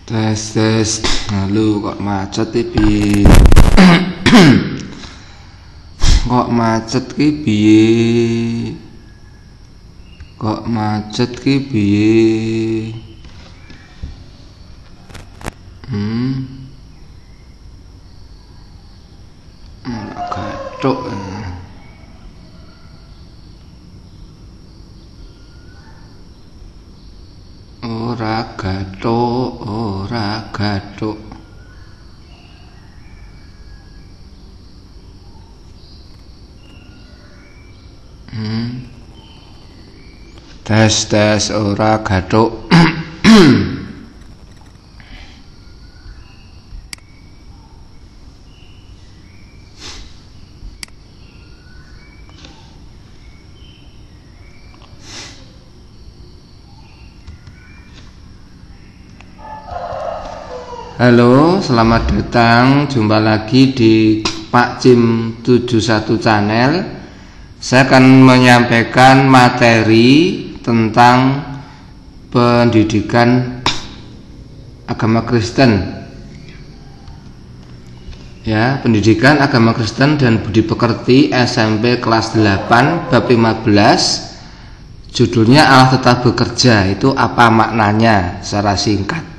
Tes. Lalu kok macet piye? Kok macet ki piye? Kok macet ki piye? Gathuk. Ora gathuk. Tes ora gathuk. Halo, selamat datang. Jumpa lagi di Pak Cim 71 channel. Saya akan menyampaikan materi tentang pendidikan agama Kristen. Ya, pendidikan agama Kristen dan budi pekerti SMP kelas 8 bab 15. Judulnya Allah tetap bekerja. Itu apa maknanya secara singkat?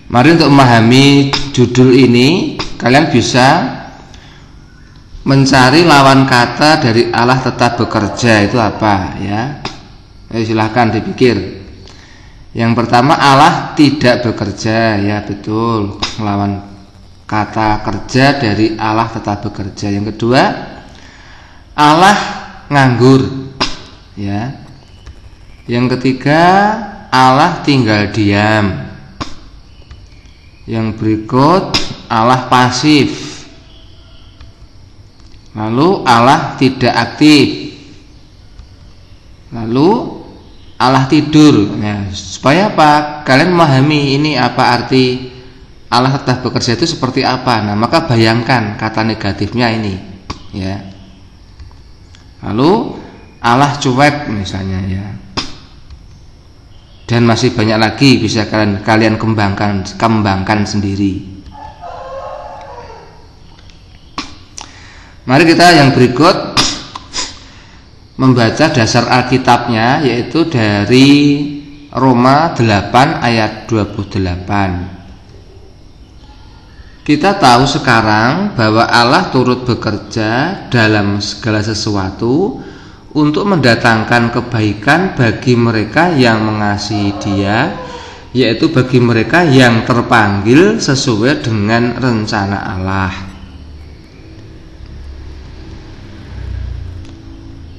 Mari untuk memahami judul ini, kalian bisa mencari lawan kata dari Allah tetap bekerja itu apa ya? Silahkan dipikir. Yang pertama, Allah tidak bekerja, ya betul. Lawan kata kerja dari Allah tetap bekerja. Yang kedua, Allah nganggur, ya. Yang ketiga, Allah tinggal diam. Yang berikut, Allah pasif. Lalu Allah tidak aktif. Lalu Allah tidur. Nah, supaya apa? Kalian memahami ini apa arti Allah tetap bekerja itu seperti apa. Nah, maka bayangkan kata negatifnya ini, ya. Lalu Allah cuek misalnya, ya. Dan masih banyak lagi bisa kalian kembangkan sendiri. Mari kita yang berikut membaca dasar Alkitabnya, yaitu dari Roma 8 ayat 28. Kita tahu sekarang bahwa Allah turut bekerja dalam segala sesuatu untuk mendatangkan kebaikan bagi mereka yang mengasihi Dia, yaitu bagi mereka yang terpanggil sesuai dengan rencana Allah.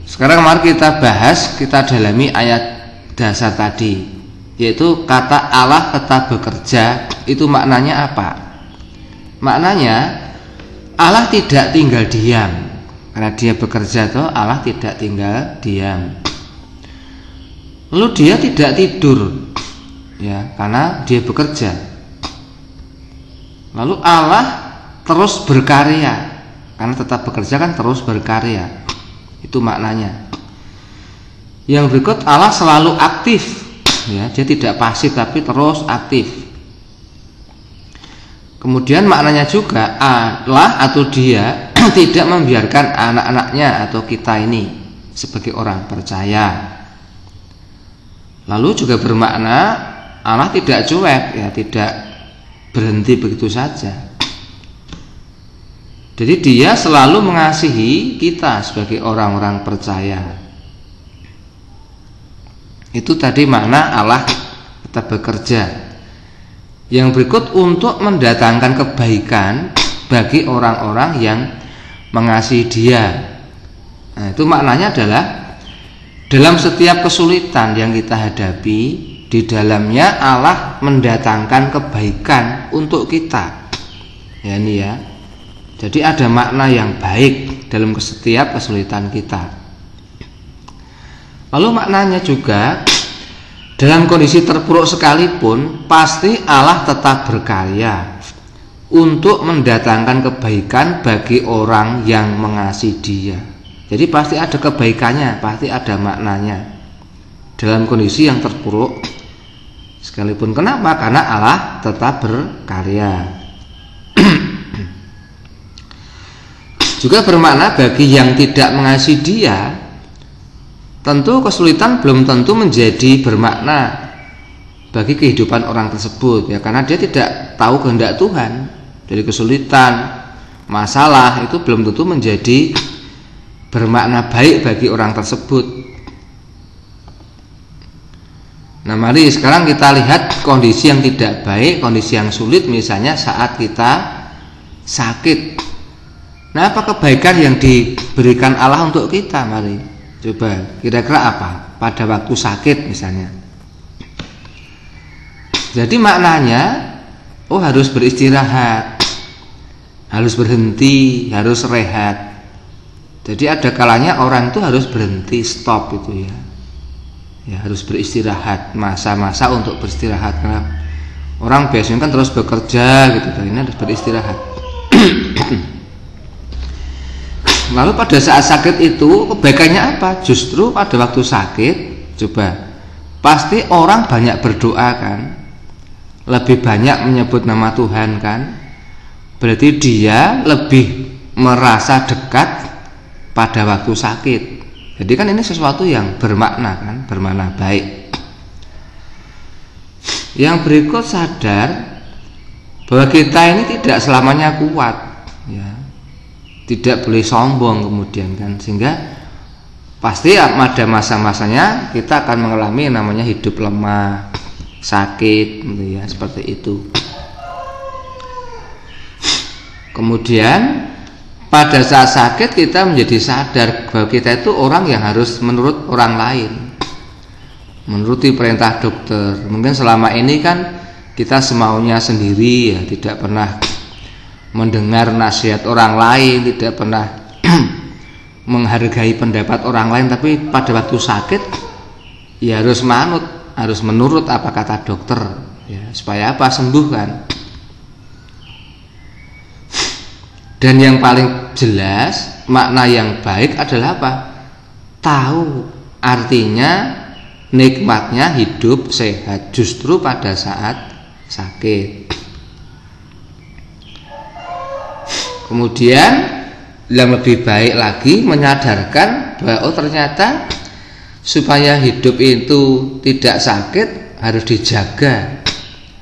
Sekarang mari kita bahas, kita dalami ayat dasar tadi, yaitu kata Allah tetap bekerja. Itu maknanya apa? Maknanya Allah tidak tinggal diam. Karena Dia bekerja, toh Allah tidak tinggal diam. Lalu Dia tidak tidur, ya, karena Dia bekerja. Lalu Allah terus berkarya, karena tetap bekerja kan terus berkarya. Itu maknanya. Yang berikut, Allah selalu aktif, ya, Dia tidak pasif tapi terus aktif. Kemudian maknanya juga Allah atau Dia tidak membiarkan anak-anaknya atau kita ini sebagai orang percaya. Lalu juga bermakna Allah tidak cuek, ya, tidak berhenti begitu saja. Jadi Dia selalu mengasihi kita sebagai orang-orang percaya. Itu tadi makna Allah tetap bekerja. Yang berikut, untuk mendatangkan kebaikan bagi orang-orang yang mengasihi Dia. Nah, itu maknanya adalah dalam setiap kesulitan yang kita hadapi, di dalamnya Allah mendatangkan kebaikan untuk kita. Ya, ini ya. Jadi ada makna yang baik dalam setiap kesulitan kita. Lalu maknanya juga, dalam kondisi terpuruk sekalipun, pasti Allah tetap berkarya untuk mendatangkan kebaikan bagi orang yang mengasihi Dia. Jadi pasti ada kebaikannya, pasti ada maknanya dalam kondisi yang terpuruk sekalipun. Kenapa? Karena Allah tetap berkarya. Juga bermakna bagi yang tidak mengasihi Dia, tentu kesulitan belum tentu menjadi bermakna bagi kehidupan orang tersebut, ya, karena dia tidak tahu kehendak Tuhan. Jadi kesulitan, masalah itu belum tentu menjadi bermakna baik bagi orang tersebut. Nah, mari sekarang kita lihat kondisi yang tidak baik, kondisi yang sulit, misalnya saat kita sakit. Nah, apa kebaikan yang diberikan Allah untuk kita? Mari coba, kira-kira apa pada waktu sakit misalnya. Jadi maknanya, harus beristirahat, harus berhenti, harus rehat. Jadi ada kalanya orang itu harus berhenti, stop itu ya. Ya, harus beristirahat, masa-masa untuk beristirahat. Karena orang biasanya kan terus bekerja gitu, ini harus beristirahat. Lalu pada saat sakit itu kebaikannya apa? Justru pada waktu sakit, coba, pasti orang banyak berdoa kan, lebih banyak menyebut nama Tuhan kan. Berarti dia lebih merasa dekat pada waktu sakit. Jadi kan ini sesuatu yang bermakna kan, bermakna baik. Yang berikut, sadar bahwa kita ini tidak selamanya kuat, ya. Tidak boleh sombong kemudian kan, sehingga pasti ada masa-masanya kita akan mengalami namanya hidup lemah, sakit gitu ya, seperti itu. Kemudian pada saat sakit kita menjadi sadar bahwa kita itu orang yang harus menurut orang lain, menuruti perintah dokter. Mungkin selama ini kan kita semaunya sendiri ya, tidak pernah mendengar nasihat orang lain, tidak pernah menghargai pendapat orang lain. Tapi pada waktu sakit ya harus manut, harus menurut apa kata dokter ya, supaya apa? Sembuh kan. Dan yang paling jelas makna yang baik adalah apa? Tahu artinya, nikmatnya hidup sehat justru pada saat sakit. Kemudian yang lebih baik lagi menyadarkan bahwa ternyata supaya hidup itu tidak sakit harus dijaga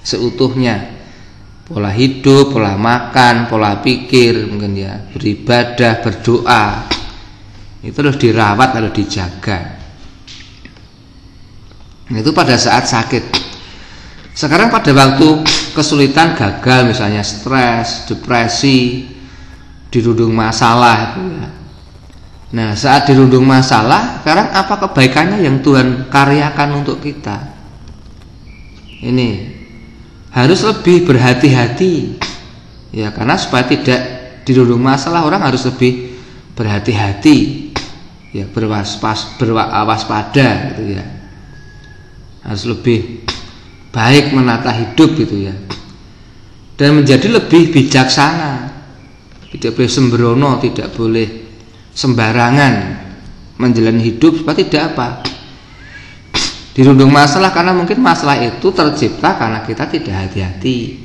seutuhnya. Pola hidup, pola makan, pola pikir, mungkin ya, beribadah, berdoa, itu harus dirawat, harus dijaga. Itu pada saat sakit. Sekarang pada waktu kesulitan, gagal misalnya, stres, depresi, dirundung masalah itu ya. Nah, saat dirundung masalah, sekarang apa kebaikannya yang Tuhan karyakan untuk kita? Ini harus lebih berhati-hati ya, karena supaya tidak dirundung masalah orang harus lebih berhati-hati ya, berwaspada gitu ya, harus lebih baik menata hidup gitu ya, dan menjadi lebih bijaksana, tidak boleh sembrono, tidak boleh sembarangan menjalani hidup supaya tidak apa? Dirundung masalah, karena mungkin masalah itu tercipta karena kita tidak hati-hati,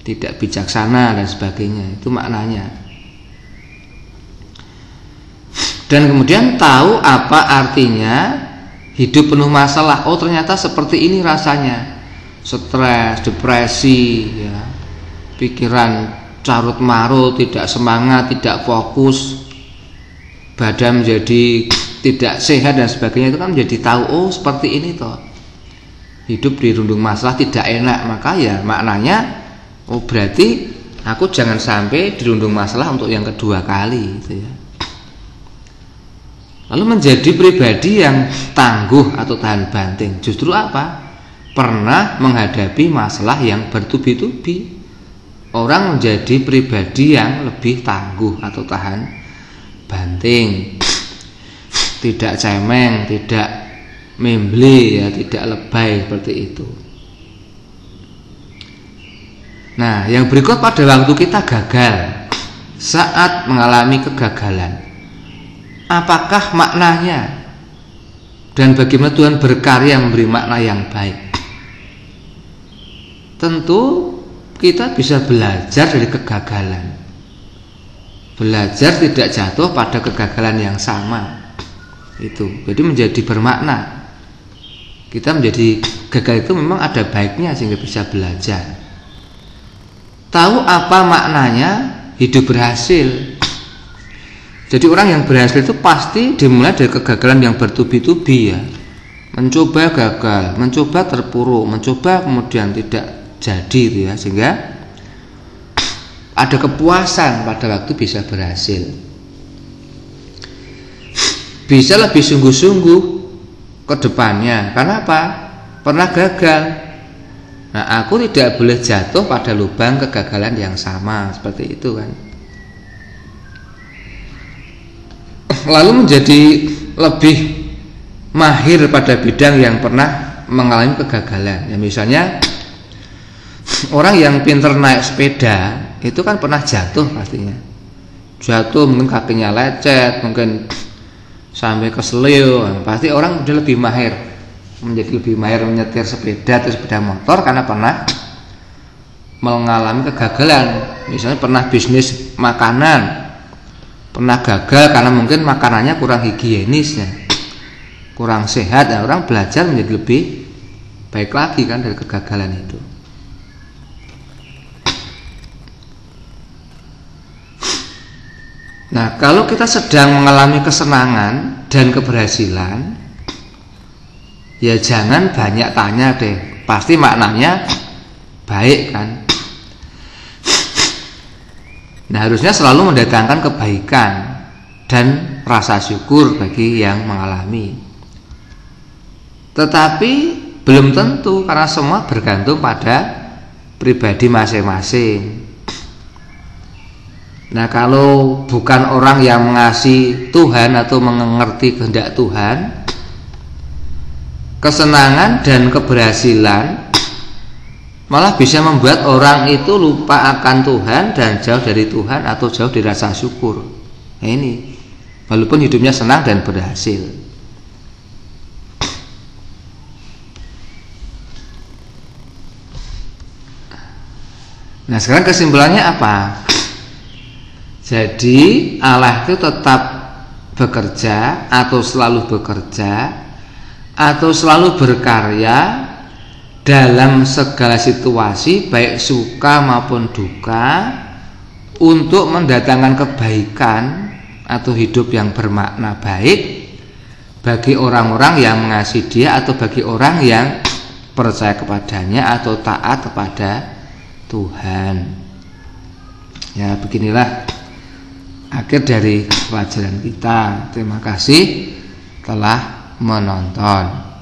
tidak bijaksana dan sebagainya. Itu maknanya. Dan kemudian tahu apa artinya hidup penuh masalah. Oh, ternyata seperti ini rasanya. Stres, depresi ya, pikiran carut marut, tidak semangat, tidak fokus, badan menjadi tidak sehat dan sebagainya. Itu kan menjadi tahu, oh seperti ini toh hidup dirundung masalah tidak enak. Maka ya maknanya, oh berarti aku jangan sampai dirundung masalah untuk yang kedua kali gitu ya. Lalu menjadi pribadi yang tangguh atau tahan banting. Justru apa? Pernah menghadapi masalah yang bertubi-tubi. Orang menjadi pribadi yang lebih tangguh atau tahan banting, tidak cemeng, tidak memble ya, tidak lebay seperti itu. Nah, yang berikut pada waktu kita gagal, saat mengalami kegagalan, apakah maknanya dan bagaimana Tuhan berkarya memberi makna yang baik. Tentu kita bisa belajar dari kegagalan, belajar tidak jatuh pada kegagalan yang sama. Itu jadi menjadi bermakna. Kita menjadi gagal itu memang ada baiknya sehingga bisa belajar. Tahu apa maknanya hidup berhasil. Jadi orang yang berhasil itu pasti dimulai dari kegagalan yang bertubi-tubi ya. Mencoba gagal, mencoba terpuruk, mencoba kemudian tidak jadi itu ya, sehingga ada kepuasan pada waktu bisa berhasil. Bisa lebih sungguh-sungguh ke depannya. Karena apa? Pernah gagal. Nah, aku tidak boleh jatuh pada lubang kegagalan yang sama seperti itu kan. Lalu menjadi lebih mahir pada bidang yang pernah mengalami kegagalan. Ya, misalnya orang yang pintar naik sepeda itu kan pernah jatuh pastinya. Jatuh mungkin kakinya lecet, mungkin sampai keselio. Pasti orang udah lebih mahir, menjadi lebih mahir menyetir sepeda atau sepeda motor karena pernah mengalami kegagalan. Misalnya pernah bisnis makanan, pernah gagal karena mungkin makanannya kurang higienis ya, kurang sehat. Nah, orang belajar menjadi lebih baik lagi kan dari kegagalan itu. Nah, kalau kita sedang mengalami kesenangan dan keberhasilan, ya jangan banyak tanya deh, pasti maknanya baik kan. Nah, harusnya selalu mendatangkan kebaikan dan rasa syukur bagi yang mengalami. Tetapi belum tentu, karena semua bergantung pada pribadi masing-masing. Nah, kalau bukan orang yang mengasihi Tuhan atau mengerti kehendak Tuhan, kesenangan dan keberhasilan malah bisa membuat orang itu lupa akan Tuhan dan jauh dari Tuhan atau jauh dari rasa syukur. Nah, ini walaupun hidupnya senang dan berhasil. Nah, sekarang kesimpulannya apa? Jadi Allah itu tetap bekerja atau selalu bekerja atau selalu berkarya dalam segala situasi, baik suka maupun duka, untuk mendatangkan kebaikan atau hidup yang bermakna baik bagi orang-orang yang mengasihi Dia atau bagi orang yang percaya kepadanya atau taat kepada Tuhan. Ya, beginilah akhir dari pelajaran kita. Terima kasih telah menonton.